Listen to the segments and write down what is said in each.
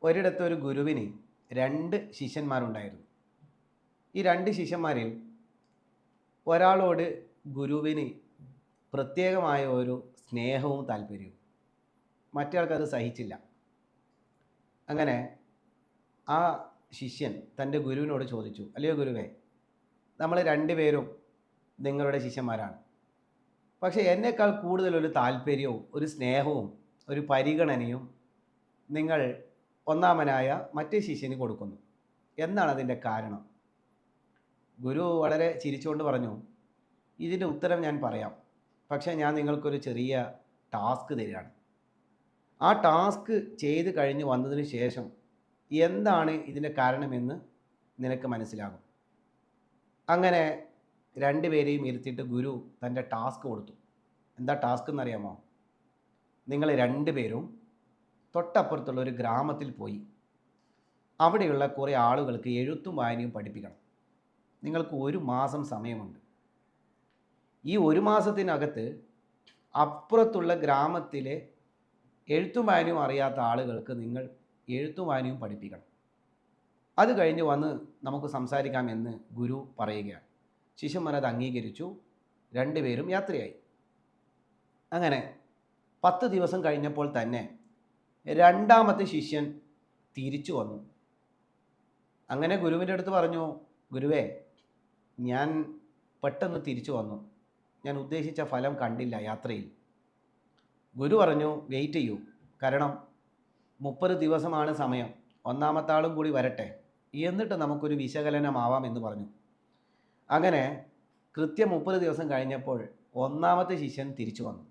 ഒരിടത്ത് ഒരു ഗുരുവിന് രണ്ട് ശിഷ്യന്മാരുണ്ടായിരുന്നു. ഈ രണ്ട് ശിഷ്യന്മാരിൽ ഒരാളോട് ഗുരുവിന് പ്രത്യേകമായ ഒരു സ്നേഹവും താല്പര്യവും, മറ്റേയാൾക്കത് സഹിച്ചില്ല. അങ്ങനെ ആ ശിഷ്യൻ തൻ്റെ ഗുരുവിനോട് ചോദിച്ചു, അല്ലയോ ഗുരുവേ, നമ്മൾ രണ്ടുപേരും നിങ്ങളുടെ ശിഷ്യന്മാരാണ്. പക്ഷേ എന്നേക്കാൾ കൂടുതലൊരു താല്പര്യവും ഒരു സ്നേഹവും ഒരു പരിഗണനയും നിങ്ങൾ ഒന്നാമനായ മറ്റേ ശിഷ്യന് കൊടുക്കുന്നു. എന്താണ് അതിൻ്റെ കാരണം? ഗുരു വളരെ ചിരിച്ചുകൊണ്ട് പറഞ്ഞു, ഇതിൻ്റെ ഉത്തരം ഞാൻ പറയാം. പക്ഷേ ഞാൻ നിങ്ങൾക്കൊരു ചെറിയ ടാസ്ക് തരികയാണ്. ആ ടാസ്ക് ചെയ്ത് കഴിഞ്ഞ് വന്നതിന് ശേഷം എന്താണ് ഇതിൻ്റെ കാരണമെന്ന് നിനക്ക് മനസ്സിലാകും. അങ്ങനെ രണ്ടുപേരെയും ഇരുത്തിയിട്ട് ഗുരു തൻ്റെ ടാസ്ക് കൊടുത്തു. എന്താ ടാസ്ക് എന്നറിയാമോ? നിങ്ങൾ രണ്ടുപേരും തൊട്ടപ്പുറത്തുള്ള ഒരു ഗ്രാമത്തിൽ പോയി അവിടെയുള്ള കുറേ ആളുകൾക്ക് എഴുത്തും വായനയും പഠിപ്പിക്കണം. നിങ്ങൾക്ക് 1 മാസം സമയമുണ്ട്. ഈ 1 മാസത്തിനകത്ത് അപ്പുറത്തുള്ള ഗ്രാമത്തിലെ എഴുത്തും വായനയും അറിയാത്ത ആളുകൾക്ക് നിങ്ങൾ എഴുത്തും വായനയും പഠിപ്പിക്കണം. അത് കഴിഞ്ഞ് വന്ന് നമുക്ക് സംസാരിക്കാമെന്ന് ഗുരു പറയുകയാണ്. ശിഷ്യന്മാർ അത് അംഗീകരിച്ചു. രണ്ടുപേരും യാത്രയായി. അങ്ങനെ 10 ദിവസം കഴിഞ്ഞപ്പോൾ തന്നെ രണ്ടാമത്തെ ശിഷ്യൻ തിരിച്ചു വന്നു. അങ്ങനെ ഗുരുവിൻ്റെ അടുത്ത് പറഞ്ഞു, ഗുരുവേ, ഞാൻ പെട്ടെന്ന് തിരിച്ചു വന്നു. ഞാൻ ഉദ്ദേശിച്ച ഫലം കണ്ടില്ല യാത്രയിൽ. ഗുരു പറഞ്ഞു, വെയിറ്റ് ചെയ്യൂ, കാരണം 30 ദിവസമാണ് സമയം. ഒന്നാമത്തെ ആളും കൂടി വരട്ടെ, എന്നിട്ട് നമുക്കൊരു വിശകലനമാവാം എന്ന് പറഞ്ഞു. അങ്ങനെ കൃത്യം 30 ദിവസം കഴിഞ്ഞപ്പോൾ ഒന്നാമത്തെ ശിഷ്യൻ തിരിച്ചു വന്നു.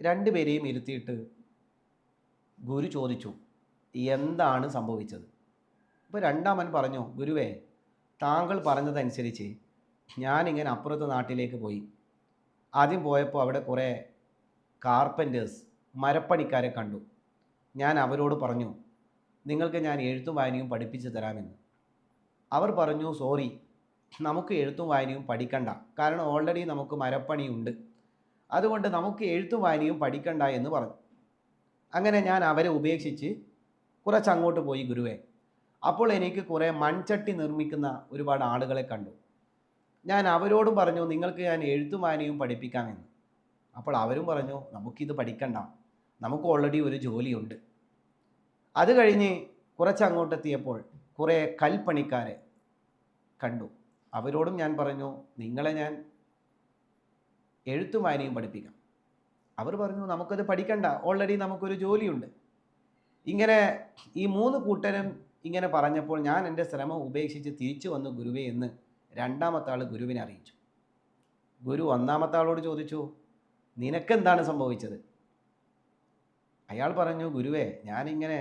രണ്ടുപേരെയും ഇരുത്തിയിട്ട് ഗുരു ചോദിച്ചു, എന്താണ് സംഭവിച്ചത്? അപ്പോൾ രണ്ടാമൻ പറഞ്ഞു, ഗുരുവേ, താങ്കൾ പറഞ്ഞതനുസരിച്ച് ഞാനിങ്ങനെ അപ്പുറത്തെ നാട്ടിലേക്ക് പോയി. ആദ്യം പോയപ്പോൾ അവിടെ കുറേ കാർപ്പൻറ്റേഴ്സ്, മരപ്പണിക്കാരെ കണ്ടു. ഞാൻ അവരോട് പറഞ്ഞു, നിങ്ങൾക്ക് ഞാൻ എഴുത്തും വായനയും പഠിപ്പിച്ചു തരാമെന്ന്. അവർ പറഞ്ഞു, സോറി, നമുക്ക് എഴുത്തും വായനയും പഠിക്കണ്ട, കാരണം ഓൾറെഡി നമുക്ക് മരപ്പണിയുണ്ട്. അതുകൊണ്ട് നമുക്ക് എഴുത്തും വായനയും പഠിക്കണ്ട എന്ന് പറഞ്ഞു. അങ്ങനെ ഞാൻ അവരെ ഉപേക്ഷിച്ച് കുറച്ചങ്ങോട്ട് പോയി ഗുരുവേ. അപ്പോൾ എനിക്ക് കുറേ മൺചട്ടി നിർമ്മിക്കുന്ന ഒരുപാട് ആളുകളെ കണ്ടു. ഞാൻ അവരോടും പറഞ്ഞു, നിങ്ങൾക്ക് ഞാൻ എഴുത്തും വായനയും പഠിപ്പിക്കാമെന്ന്. അപ്പോൾ അവരും പറഞ്ഞു, നമുക്കിത് പഠിക്കണ്ട, നമുക്ക് ഓൾറെഡി ഒരു ജോലിയുണ്ട്. അത് കഴിഞ്ഞ് കുറച്ചങ്ങോട്ടെത്തിയപ്പോൾ കുറേ കൽപ്പണിക്കാരെ കണ്ടു. അവരോടും ഞാൻ പറഞ്ഞു, നിങ്ങളെ ഞാൻ എഴുത്തും വായനയും പഠിപ്പിക്കാം. അവർ പറഞ്ഞു, നമുക്കത് പഠിക്കണ്ട, ഓൾറെഡി നമുക്കൊരു ജോലിയുണ്ട്. ഇങ്ങനെ ഈ 3 കൂട്ടരും ഇങ്ങനെ പറഞ്ഞപ്പോൾ ഞാൻ എൻ്റെ ശ്രമം ഉപേക്ഷിച്ച് തിരിച്ചു വന്നു ഗുരുവേ എന്ന് രണ്ടാമത്തെ ആൾ ഗുരുവിനെ അറിയിച്ചു. ഗുരു ഒന്നാമത്തെ ആളോട് ചോദിച്ചു, നിനക്കെന്താണ് സംഭവിച്ചത്? അയാൾ പറഞ്ഞു, ഗുരുവേ, ഞാനിങ്ങനെ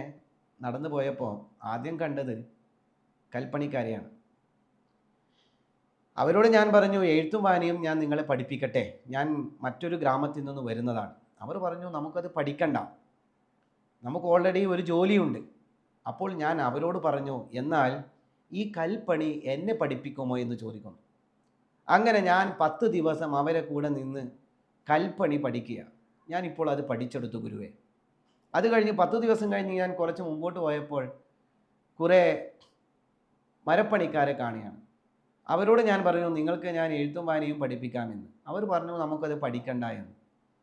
നടന്നു പോയപ്പോൾ ആദ്യം കണ്ടത് കൽപ്പണിക്കാരെയാണ്. അവരോട് ഞാൻ പറഞ്ഞു, എഴുത്തും വായനയും ഞാൻ നിങ്ങളെ പഠിപ്പിക്കട്ടെ, ഞാൻ മറ്റൊരു ഗ്രാമത്തിൽ നിന്ന് വരുന്നതാണ്. അവർ പറഞ്ഞു, നമുക്കത് പഠിക്കണ്ട, നമുക്ക് ഓൾറെഡി ഒരു ജോലിയുണ്ട്. അപ്പോൾ ഞാൻ അവരോട് പറഞ്ഞു, എന്നാൽ ഈ കൽപ്പണി എന്നെ പഠിപ്പിക്കുമോ എന്ന് ചോദിക്കുന്നു. അങ്ങനെ ഞാൻ 10 ദിവസം അവരെ കൂടെ നിന്ന് കൽപ്പണി പഠിക്കുക. ഞാനിപ്പോൾ അത് പഠിച്ചെടുത്തു ഗുരുവേ. അത് കഴിഞ്ഞ് 10 ദിവസം കഴിഞ്ഞ് ഞാൻ കുറച്ച് മുമ്പോട്ട് പോയപ്പോൾ കുറേ മരപ്പണിക്കാരെ കാണുകയാണ്. അവരോട് ഞാൻ പറഞ്ഞു, നിങ്ങൾക്ക് ഞാൻ എഴുത്തും വായനയും പഠിപ്പിക്കാമെന്ന്. അവർ പറഞ്ഞു, നമുക്കത് പഠിക്കണ്ട എന്ന്.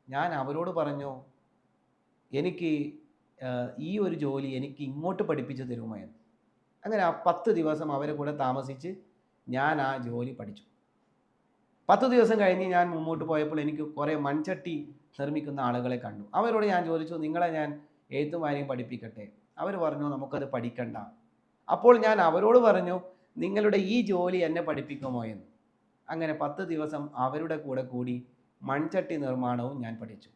ഞാൻ അവരോട് പറഞ്ഞു, എനിക്ക് ഈ ഒരു ജോലി എനിക്ക് ഇങ്ങോട്ട് പഠിപ്പിച്ചു തരുമോ എന്ന്. അങ്ങനെ ആ 10 ദിവസം അവരെ കൂടെ താമസിച്ച് ഞാൻ ആ ജോലി പഠിച്ചു. 10 ദിവസം കഴിഞ്ഞ് ഞാൻ മുമ്പോട്ട് പോയപ്പോൾ എനിക്ക് കുറേ മൺചട്ടി നിർമ്മിക്കുന്ന ആളുകളെ കണ്ടു. അവരോട് ഞാൻ ചോദിച്ചു, നിങ്ങളെ ഞാൻ എഴുത്തും വായനയും പഠിപ്പിക്കട്ടെ? അവർ പറഞ്ഞു, നമുക്കത് പഠിക്കണ്ട. അപ്പോൾ ഞാൻ അവരോട് പറഞ്ഞു, നിങ്ങളുടെ ഈ ജോലി എന്നെ പഠിപ്പിക്കുമോ എന്ന്. അങ്ങനെ 10 ദിവസം അവരുടെ കൂടെ കൂടി മൺചട്ടി നിർമ്മാണവും ഞാൻ പഠിച്ചു.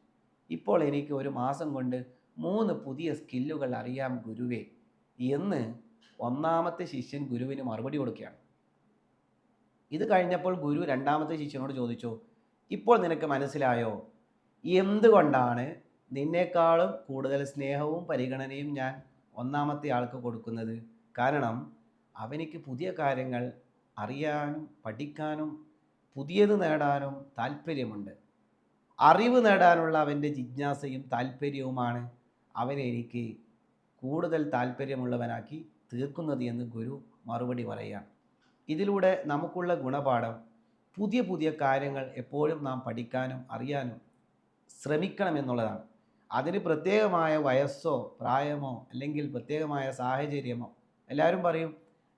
ഇപ്പോൾ എനിക്ക് 1 മാസം കൊണ്ട് 3 പുതിയ സ്കില്ലുകൾ അറിയാം ഗുരുവേ എന്ന് ഒന്നാമത്തെ ശിഷ്യൻ ഗുരുവിന് മറുപടി കൊടുക്കുകയാണ്. ഇത് കഴിഞ്ഞപ്പോൾ ഗുരു രണ്ടാമത്തെ ശിഷ്യനോട് ചോദിച്ചു, ഇപ്പോൾ നിനക്ക് മനസ്സിലായോ എന്തുകൊണ്ടാണ് നിന്നേക്കാളും കൂടുതൽ സ്നേഹവും പരിഗണനയും ഞാൻ ഒന്നാമത്തെ ആൾക്ക് കൊടുക്കുന്നത്? കാരണം അവനിക്ക് പുതിയ കാര്യങ്ങൾ അറിയാനും പഠിക്കാനും പുതിയത് നേടാനും താല്പര്യമുണ്ട്. അറിവ് നേടാനുള്ള അവൻ്റെ ജിജ്ഞാസയും താല്പര്യവുമാണ് അവനെ എനിക്ക് കൂടുതൽ താല്പര്യമുള്ളവനാക്കി തീർക്കുന്നത് എന്ന് ഗുരു മറുപടി പറയുകയാണ്. ഇതിലൂടെ നമുക്കുള്ള ഗുണപാഠം പുതിയ പുതിയ കാര്യങ്ങൾ എപ്പോഴും നാം പഠിക്കാനും അറിയാനും ശ്രമിക്കണമെന്നുള്ളതാണ്. അതിന് പ്രത്യേകമായ വയസ്സോ പ്രായമോ അല്ലെങ്കിൽ പ്രത്യേകമായ സാഹചര്യമോ, എല്ലാവരും പറയും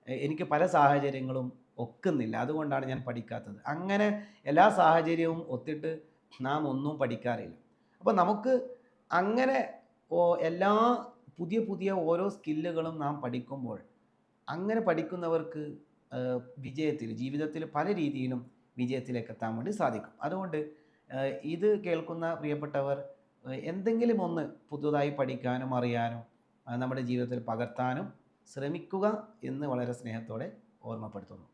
എനിക്ക് പല സാഹചര്യങ്ങളും ഒക്കുന്നില്ല, അതുകൊണ്ടാണ് ഞാൻ പഠിക്കാത്തത്. അങ്ങനെ എല്ലാ സാഹചര്യവും ഒത്തിട്ട് നാം ഒന്നും പഠിക്കാറില്ല. അപ്പോൾ നമുക്ക് അങ്ങനെ എല്ലാ പുതിയ പുതിയ ഓരോ സ്കില്ലുകളും നാം പഠിക്കുമ്പോൾ, അങ്ങനെ പഠിക്കുന്നവർക്ക് ജീവിതത്തിൽ പല രീതിയിലും വിജയത്തിലേക്ക് എത്താൻ വേണ്ടി സാധിക്കും. അതുകൊണ്ട് ഇത് കേൾക്കുന്ന പ്രിയപ്പെട്ടവർ എന്തെങ്കിലും ഒന്ന് പുതുതായി പഠിക്കാനും അറിയാനും നമ്മുടെ ജീവിതത്തിൽ പകർത്താനും ശ്രമിക്കുക എന്ന് വളരെ സ്നേഹത്തോടെ ഓർമ്മപ്പെടുത്തുന്നു.